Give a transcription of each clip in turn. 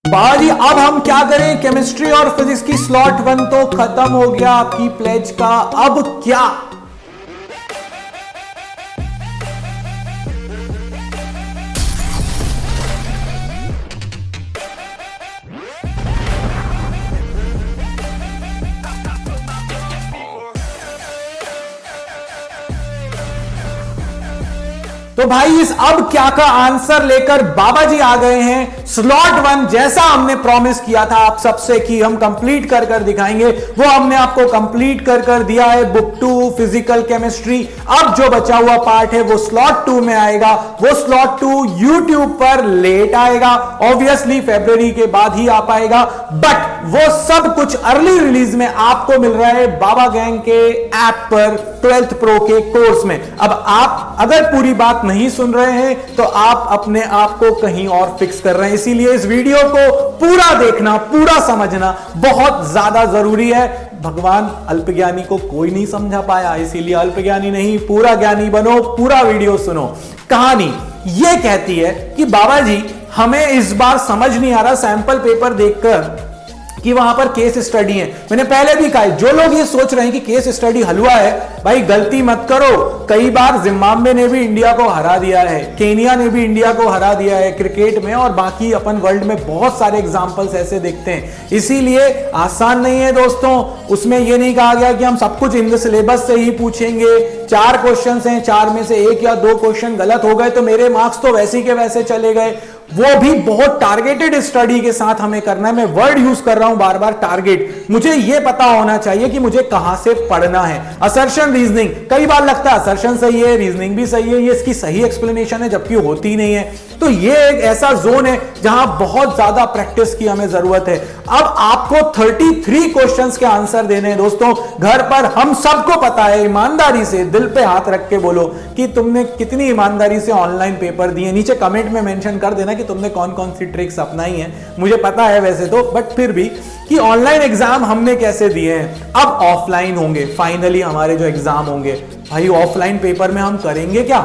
बाजी अब हम क्या करें, केमिस्ट्री और फिजिक्स की स्लॉट 1 तो खत्म हो गया आपकी प्लेज का, अब क्या? तो भाई इस अब क्या का आंसर लेकर बाबा जी आ गए हैं। स्लॉट 1 जैसा हमने प्रॉमिस किया था आप सबसे कि हम कंप्लीट कर कर दिखाएंगे, वो हमने आपको कंप्लीट कर कर दिया है। बुक 2 फिजिकल केमिस्ट्री, अब जो बचा हुआ पार्ट है वो स्लॉट 2 में आएगा। वो स्लॉट 2 यूट्यूब पर लेट आएगा, ऑब्वियसली फरवरी के बाद ही आ पाएगा, बट वो सब कुछ अर्ली रिलीज में आपको मिल रहा है बाबा गैंग के ऐप पर 12th प्रो के कोर्स में। अब आप अगर पूरी बात नहीं सुन रहे हैं तो आप अपने आप को कहीं और फिक्स कर रहे हैं, इसीलिए इस वीडियो को पूरा देखना, पूरा समझना बहुत ज्यादा जरूरी है। भगवान अल्पज्ञानी को कोई नहीं समझा पाया, इसीलिए अल्पज्ञानी नहीं पूरा ज्ञानी बनो, पूरा वीडियो सुनो। कहानी यह कहती है कि बाबा जी हमें इस बार समझ नहीं आ रहा सैंपल पेपर देखकर कि वहां पर केस स्टडी है। मैंने पहले भी कहा, जो लोग ये सोच रहे हैं कि केस स्टडी हलवा है, भाई गलती मत करो। कई बार जिम्बाब्वे ने भी इंडिया को हरा दिया है, केनिया ने भी इंडिया को हरा दिया है क्रिकेट में, और बाकी अपन वर्ल्ड में बहुत सारे एग्जांपल्स ऐसे देखते हैं। इसीलिए आसान नहीं है दोस्तों। उसमें यह नहीं कहा गया कि हम सब कुछ इन सिलेबस से ही पूछेंगे। 4 क्वेश्चन हैं, 4 में से 1 या 2 क्वेश्चन गलत हो गए तो मेरे मार्क्स तो वैसे के वैसे चले गए। वो भी बहुत टारगेटेड स्टडी के साथ हमें करना है। मैं वर्ड यूज कर रहा हूं बार बार, टारगेट। मुझे यह पता होना चाहिए कि मुझे कहां से पढ़ना है। असर्शन रीजनिंग, कई बार लगता है असर्शन सही है, रीजनिंग भी सही है, ये इसकी सही एक्सप्लेनेशन है, जबकि होती नहीं है। तो ये एक ऐसा जोन है जहां बहुत ज्यादा प्रैक्टिस की हमें जरूरत है। अब आपको 33 क्वेश्चंस के आंसर देने हैं दोस्तों। घर पर हम सबको पता है, ईमानदारी से दिल पे हाथ रख के बोलो कि तुमने कितनी ईमानदारी से ऑनलाइन पेपर दिए। नीचे कमेंट में मेंशन कर देना कि तुमने कौन कौन सी ट्रिक्स अपनाई हैं। मुझे पता है वैसे तो, बट फिर भी कि ऑनलाइन एग्जाम हमने कैसे दिए हैं। अब ऑफलाइन होंगे फाइनली हमारे जो एग्जाम होंगे। भाई ऑफलाइन पेपर में हम करेंगे क्या,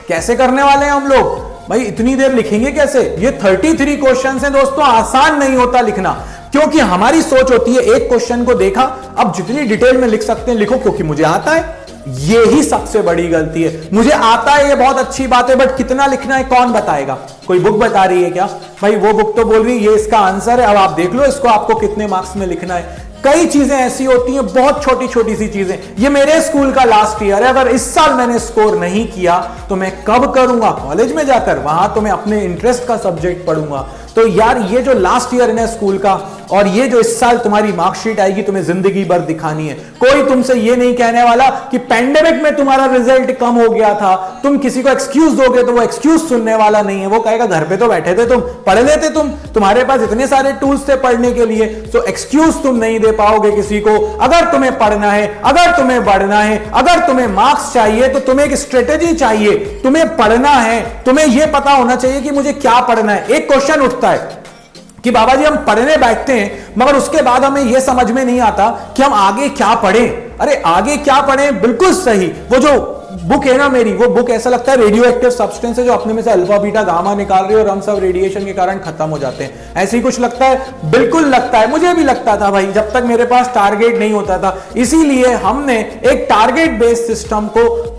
कैसे करने वाले हैं हम लोग? भाई इतनी देर लिखेंगे कैसे? ये 33 क्वेश्चन हैं दोस्तों, आसान नहीं होता लिखना, क्योंकि हमारी सोच होती है एक क्वेश्चन को देखा, अब जितनी डिटेल में लिख सकते हैं लिखो, क्योंकि मुझे आता है। ये ही सबसे बड़ी गलती है। मुझे आता है ये बहुत अच्छी बात है, बट कितना लिखना है कौन बताएगा? कोई बुक बता रही है क्या? भाई वो बुक तो बोल रही है ये इसका आंसर है, अब आप देख लो इसको, आपको कितने मार्क्स में लिखना है। कई चीजें ऐसी होती हैं, बहुत छोटी छोटी सी चीजें। ये मेरे स्कूल का लास्ट ईयर है, अगर इस साल मैंने स्कोर नहीं किया तो मैं कब करूंगा? कॉलेज में जाकर, वहां तो मैं अपने इंटरेस्ट का सब्जेक्ट पढ़ूंगा। तो यार ये जो लास्ट ईयर है ना स्कूल का, और ये जो इस साल तुम्हारी मार्कशीट आएगी, तुम्हें जिंदगी भर दिखानी है। कोई तुमसे ये नहीं कहने वाला कि पैंडेमिक में तुम्हारा रिजल्ट कम हो गया था, तुम किसी को एक्सक्यूज दोगे तो वो एक्सक्यूज सुनने वाला नहीं है। वो कहेगा घर पे तो बैठे थे तुम, पढ़ लेते तुम्हारे पास इतने सारे टूल्स थे पढ़ने के लिए, तो एक्सक्यूज तुम नहीं दे पाओगे किसी को। अगर तुम्हें पढ़ना है, अगर तुम्हें बढ़ना है, अगर तुम्हें मार्क्स चाहिए तो तुम्हें एक स्ट्रेटेजी चाहिए। तुम्हें पढ़ना है, तुम्हें यह पता होना चाहिए कि मुझे क्या पढ़ना है। एक क्वेश्चन उठता है कि बाबा जी हम पढ़ने बैठते हैं, मगर उसके बाद हमें यह समझ में नहीं आता कि हम आगे क्या पढ़ें। अरे आगे क्या पढ़ें, बिल्कुल सही। वो जो बुक है ना मेरी, वो बुक ऐसा लगता है रेडियो एक्टिव सब्सटेंस है जो अपने में से अल्फा बीटा गामा निकाल रही है और हम सब रेडिएशन के कारण खत्म हो जाते हैं। ऐसे ही कुछ लगता है, बिल्कुल लगता है। मुझे भी लगता था भाई, जब तक मेरे पास टारगेट नहीं होता था। इसीलिए हमने एक टारगेट बेस्ड सिस्टम को,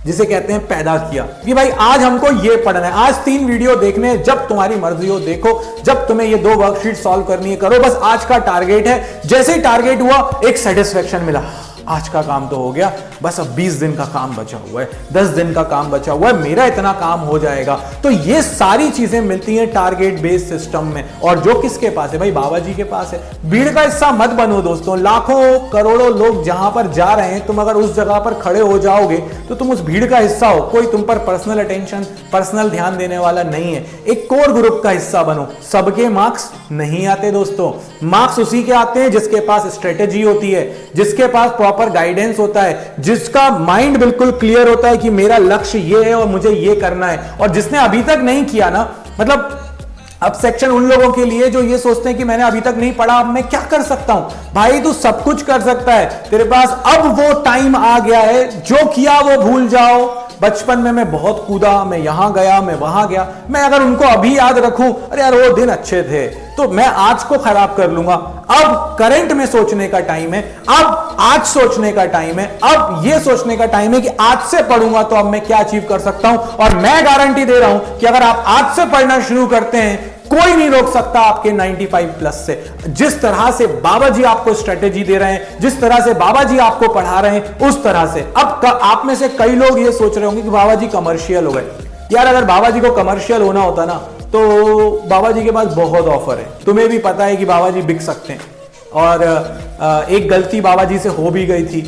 जिसे कहते हैं, पैदा किया कि भाई आज हमको ये पढ़ना है। आज 3 वीडियो देखने हैं, जब तुम्हारी मर्जी हो देखो, जब तुम्हें ये 2 वर्कशीट सॉल्व करनी है करो, बस आज का टारगेट है। जैसे ही टारगेट हुआ एक सेटिस्फेक्शन मिला, आज का काम तो हो गया, बस अब 20 दिन का काम बचा हुआ है, 10 दिन का काम बचा हुआ है, मेरा इतना काम हो जाएगा। तो ये सारी चीजें मिलती हैं टारगेट बेस्ड सिस्टम में, और जो किसके पास है? भाई बाबा जी के पास है। भीड़ का हिस्सा मत बनो दोस्तों। लाखों करोड़ों लोग जहां पर जा रहे हैं, तुम अगर उस जगह पर खड़े हो जाओगे तो तुम उस भीड़ का हिस्सा हो। कोई तुम पर पर्सनल अटेंशन, पर्सनल ध्यान देने वाला नहीं है। एक कोर ग्रुप का हिस्सा बनो। सबके मार्क्स नहीं आते दोस्तों, मार्क्स उसी के आते हैं जिसके पास स्ट्रेटेजी होती है, जिसके पास प्रॉपर गाइडेंस होता है, जिसका माइंड बिल्कुल क्लियर होता है कि मेरा लक्ष्य ये है और मुझे ये करना है। और जिसने अभी तक नहीं किया ना, मतलब अब सेक्शन उन लोगों के लिए जो ये सोचते हैं कि मैंने अभी तक नहीं पढ़ा, अब मैं क्या कर सकता हूं। भाई तू सब कुछ कर सकता है, तेरे पास अब वो टाइम आ गया है। जो किया वो भूल जाओ, बचपन में मैं बहुत कूदा, मैं यहां गया, मैं वहां गया, मैं अगर उनको अभी याद रखूं, अरे यार वो दिन अच्छे थे, तो मैं आज को खराब कर लूंगा। अब करंट में सोचने का टाइम है, अब आज सोचने का टाइम है, अब ये सोचने का टाइम है कि आज से पढ़ूंगा तो अब मैं क्या अचीव कर सकता हूं। और मैं गारंटी दे रहा हूं कि अगर आप आज से पढ़ना शुरू करते हैं, कोई नहीं रोक सकता आपके 95 प्लस से। जिस तरह से बाबा जी आपको स्ट्रेटेजी दे रहे हैं, जिस तरह से बाबा जी आपको पढ़ा रहे हैं, उस तरह से। अब आप में से कई लोग ये सोच रहे होंगे कि बाबा जी कमर्शियल हो गए। यार अगर बाबा जी को कमर्शियल होना होता ना, तो बाबा जी के पास बहुत ऑफर है। तुम्हें भी पता है कि बाबा जी बिक सकते हैं। और एक गलती बाबा जी से हो भी गई थी,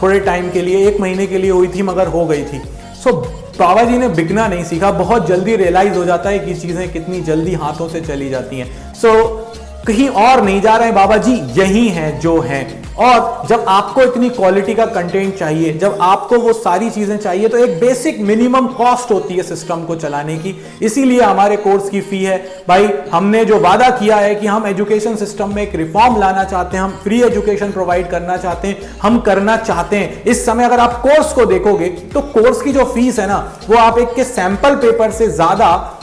थोड़े टाइम के लिए, 1 महीने के लिए हुई थी, मगर हो गई थी। सो बाबा जी ने बिकना नहीं सीखा। बहुत जल्दी रियलाइज हो जाता है कि चीजें कितनी जल्दी हाथों से चली जाती हैं। सो कहीं और नहीं जा रहे हैं बाबा जी, यही हैं जो हैं। और जब आपको इतनी क्वालिटी का कंटेंट चाहिए, जब आपको वो सारी चीजें चाहिए, तो एक बेसिक मिनिमम कॉस्ट होती है सिस्टम को चलाने की। इसीलिए हमारे कोर्स की फी है। भाई हमने जो वादा किया है कि हम एजुकेशन सिस्टम में एक रिफॉर्म लाना चाहते हैं, हम फ्री एजुकेशन प्रोवाइड करना चाहते हैं, हम करना चाहते हैं। इस समय अगर आप कोर्स को देखोगे तो कोर्स की जो फीस है ना, वो आप एक के सैंपल पेपर से ज्यादा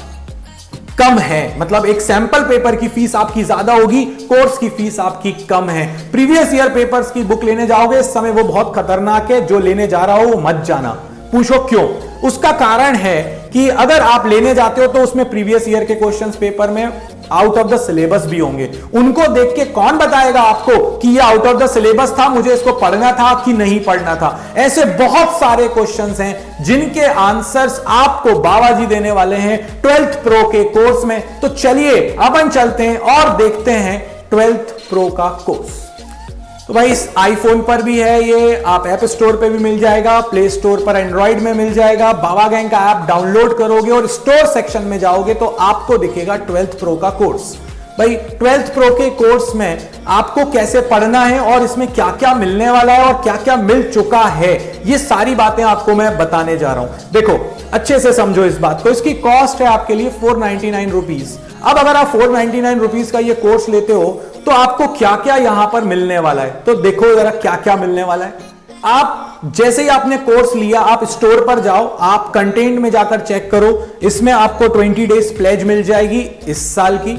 कम है। मतलब एक सैंपल पेपर की फीस आपकी ज्यादा होगी, कोर्स की फीस आपकी कम है। प्रीवियस ईयर पेपर्स की बुक लेने जाओगे इस समय, वो बहुत खतरनाक है। जो लेने जा रहा हो वो मत जाना। पूछो क्यों? उसका कारण है कि अगर आप लेने जाते हो तो उसमें प्रीवियस ईयर के क्वेश्चंस पेपर में आउट ऑफ द सिलेबस भी होंगे। उनको देख के कौन बताएगा आपको कि ये आउट ऑफ द सिलेबस था, मुझे इसको पढ़ना था कि नहीं पढ़ना था। ऐसे बहुत सारे क्वेश्चंस हैं जिनके आंसर्स आपको बाबा जी देने वाले हैं 12th प्रो के कोर्स में। तो चलिए अपन चलते हैं और देखते हैं 12th प्रो का कोर्स। तो भाई इस आईफोन पर भी है ये, आप ऐप स्टोर पे भी मिल जाएगा, प्ले स्टोर पर एंड्रॉइड में मिल जाएगा। बाबा गैंग का ऐप डाउनलोड करोगे और स्टोर सेक्शन में जाओगे तो आपको दिखेगा 12th प्रो का कोर्स। भाई 12th प्रो के कोर्स में आपको कैसे पढ़ना है और इसमें क्या क्या मिलने वाला है और क्या क्या मिल चुका है, ये सारी बातें आपको मैं बताने जा रहा हूं। देखो अच्छे से समझो इस बात को। इसकी कॉस्ट है आपके लिए 499 रुपीज। अब अगर आप 499 रुपीज का ये कोर्स लेते हो तो आपको क्या क्या यहां पर मिलने वाला है, तो देखो जरा क्या क्या मिलने वाला है। आप जैसे ही आपने कोर्स लिया, आप स्टोर पर जाओ, आप कंटेंट में जाकर चेक करो। इसमें आपको 20 डेज प्लेज मिल जाएगी इस साल की।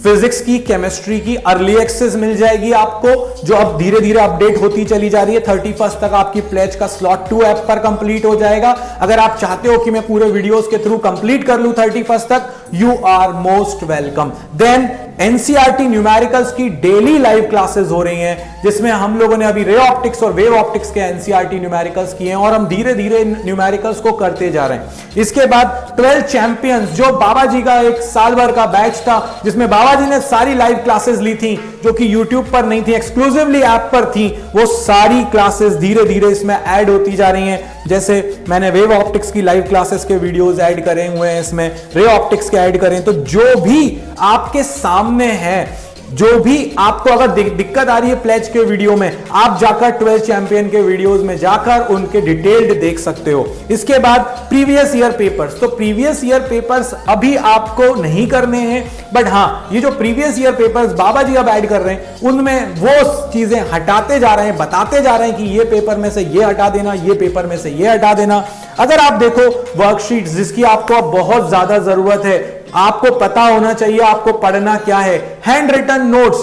फिजिक्स की, केमिस्ट्री की अर्ली एक्सेस मिल जाएगी आपको, जो अब धीरे धीरे अपडेट होती चली जा रही है। 31 तक आपकी प्लेज का स्लॉट 2 ऐप पर कंप्लीट हो जाएगा। अगर आप चाहते हो कि मैं पूरे वीडियोस के थ्रू कंप्लीट कर लूं 31 तक, you are most welcome. Then NCERT numericals की डेली लाइव क्लासेस हो रही हैं, जिसमें हम लोगों ने अभी रे ऑप्टिक्स और वेव ऑप्टिक्स के एनसीईआरटी न्यूमेरिकल्स किए हैं और हम धीरे धीरे न्यूमेरिकल्स को करते जा रहे हैं। इसके बाद 12 चैंपियंस, जो बाबा जी का एक साल भर का बैच था, जिसमें बाबा जी ने सारी लाइव क्लासेस ली थी जो कि यूट्यूब पर नहीं थी, एक्सक्लूसिवली ऐप पर थी। वो सारी क्लासेस धीरे धीरे इसमें ऐड होती जा रही हैं। जैसे मैंने वेव ऑप्टिक्स की लाइव क्लासेस के वीडियोस ऐड करे हुए हैं, इसमें रे ऑप्टिक्स के ऐड करें। तो जो भी आपके सामने है, जो भी आपको अगर दिक्कत आ रही है प्लेज के वीडियो में, आप जाकर 12 चैंपियन के वीडियोस में जाकर उनके डिटेल्ड देख सकते हो। इसके बाद प्रीवियस ईयर पेपर्स, तो प्रीवियस ईयर पेपर्स अभी आपको नहीं करने हैं, बट हां ये जो प्रीवियस ईयर पेपर्स बाबा जी अब ऐड कर रहे हैं, उनमें वो चीजें हटाते जा रहे हैं, बताते जा रहे हैं कि ये पेपर में से ये हटा देना, ये पेपर में से ये हटा देना। अगर आप देखो वर्कशीट्स, जिसकी आपको अब बहुत ज्यादा जरूरत है, आपको पता होना चाहिए आपको पढ़ना क्या है। हैंड रिटन नोट्स,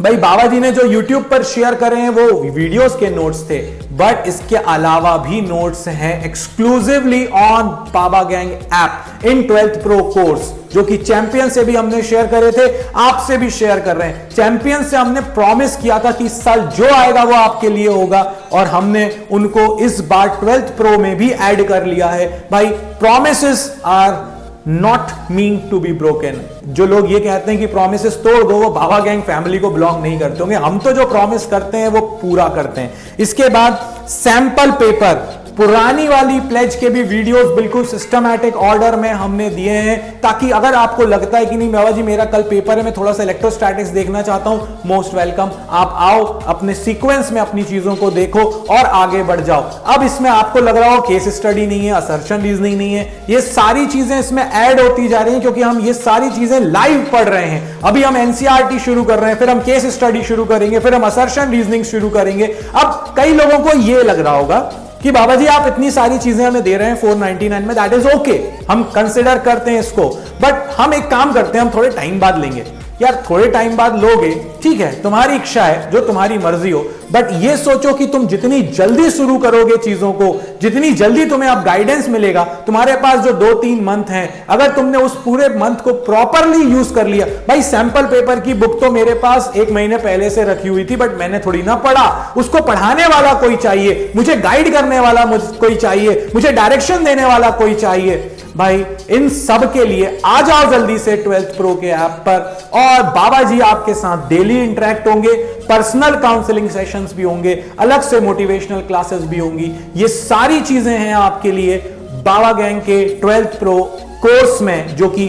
भाई बाबा जी ने जो YouTube पर शेयर करे हैं वो वीडियोस के नोट्स थे, बट इसके अलावा भी नोट्स हैं exclusively on Baba gang app in 12th pro course, जो कि चैंपियन से भी हमने शेयर करे थे, आपसे भी शेयर कर रहे हैं। चैंपियन से हमने प्रॉमिस किया था कि इस साल जो आएगा वो आपके लिए होगा, और हमने उनको इस बार 12th प्रो में भी ऐड कर लिया है। भाई promises are not mean to be broken. जो लोग ये कहते हैं कि प्रॉमिसेस तोड़ दो, वो बाबा गैंग फैमिली को बिलोंग नहीं करते होंगे। हम तो जो प्रॉमिस करते हैं वो पूरा करते हैं। इसके बाद सैंपल पेपर, पुरानी वाली प्लेज के भी वीडियोस बिल्कुल सिस्टमैटिक ऑर्डर में हमने दिए हैं, ताकि अगर आपको लगता है कि नहीं बाबा जी मेरा कल पेपर है, मैं थोड़ा सा इलेक्ट्रोस्टैटिक्स देखना चाहता हूं, मोस्ट वेलकम। आप आओ, अपने सीक्वेंस में अपनी चीजों को देखो और आगे बढ़ जाओ। अब इसमें आपको लग रहा हो केस स्टडी नहीं है, असर्शन रीजनिंग नहीं है, ये सारी चीजें इसमें ऐड होती जा रही हैं, क्योंकि हम ये सारी चीजें लाइव पढ़ रहे हैं। अभी हम एनसीईआरटी शुरू कर रहे हैं, फिर हम केस स्टडी शुरू करेंगे, फिर हम असर्शन रीजनिंग शुरू करेंगे। अब कई लोगों को यह लग रहा होगा कि बाबा जी आप इतनी सारी चीजें हमें दे रहे हैं 499 में, दैट इज ओके, हम कंसिडर करते हैं इसको, बट हम एक काम करते हैं, हम थोड़े टाइम बाद लेंगे। यार थोड़े टाइम बाद लोगे, ठीक है, तुम्हारी इच्छा है, जो तुम्हारी मर्जी हो, बट ये सोचो कि तुम जितनी जल्दी शुरू करोगे चीजों को, जितनी जल्दी तुम्हें अब गाइडेंस मिलेगा, तुम्हारे पास जो 2-3 मंथ हैं, अगर तुमने उस पूरे मंथ को प्रॉपरली यूज कर लिया। भाई सैंपल पेपर की बुक तो मेरे पास 1 महीने पहले से रखी हुई थी, बट मैंने थोड़ी ना पढ़ा, उसको पढ़ाने वाला कोई चाहिए, मुझे गाइड करने वाला कोई चाहिए, मुझे डायरेक्शन देने वाला कोई चाहिए। भाई इन सब के लिए आ जाओ जल्दी से 12th प्रो के ऐप पर, और बाबा जी आपके साथ डेली इंटरेक्ट होंगे, पर्सनल काउंसलिंग सेशंस भी होंगे, अलग से मोटिवेशनल क्लासेस भी होंगी। ये सारी चीजें हैं आपके लिए बाबा गैंग के 12th प्रो कोर्स में, जो कि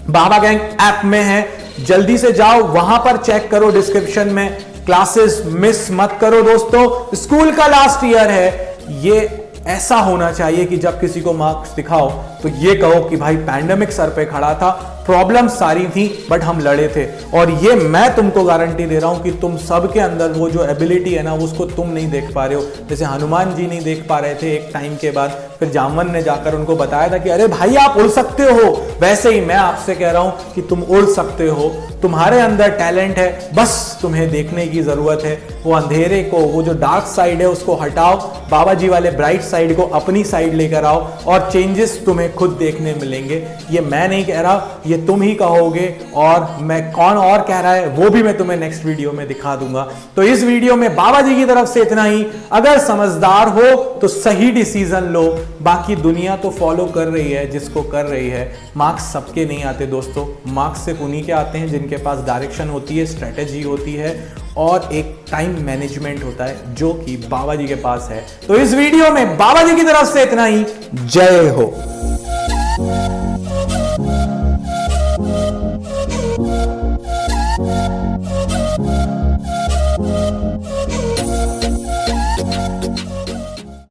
बाबा गैंग ऐप में है। जल्दी से जाओ, वहां पर चेक करो डिस्क्रिप्शन में, क्लासेस मिस मत करो दोस्तों। स्कूल का लास्ट ईयर है, ये ऐसा होना चाहिए कि जब किसी को मार्क्स दिखाओ तो ये कहो कि भाई पैंडेमिक सर पे खड़ा था, प्रॉब्लम सारी थी बट हम लड़े थे। और ये मैं तुमको गारंटी दे रहा हूं कि तुम सब के अंदर वो जो एबिलिटी है ना, उसको तुम नहीं देख पा रहे हो। जैसे हनुमान जी नहीं देख पा रहे थे एक टाइम के बाद, फिर जामवन ने जाकर उनको बताया था कि अरे भाई आप उड़ सकते हो, वैसे ही मैं आपसे कह रहा हूं कि तुम उड़ सकते हो, तुम्हारे अंदर टैलेंट है, बस तुम्हें देखने की जरूरत है। वो अंधेरे को, वो जो डार्क साइड है उसको हटाओ, बाबा जी वाले ब्राइट साइड को अपनी साइड लेकर आओ, और चेंजेस तुम्हें खुद देखने मिलेंगे। ये मैं नहीं कह रहा, ये तुम ही कहोगे, और मैं कौन और कह रहा है वो भी मैं तुम्हें नेक्स्ट वीडियो में दिखा दूंगा। तो इस वीडियो में बाबा जी की तरफ से इतना ही। अगर समझदार हो तो सही डिसीजन लो, बाकी दुनिया तो फॉलो कर रही है जिसको कर रही है। मार्क्स सबके नहीं आते दोस्तों, मार्क्स सिर्फ उन्हीं के आते हैं जिनके पास डायरेक्शन होती है, स्ट्रेटेजी होती है, और एक टाइम मैनेजमेंट होता है, जो कि बाबा जी के पास है। तो इस वीडियो में बाबा जी की तरफ से इतना ही। जय हो।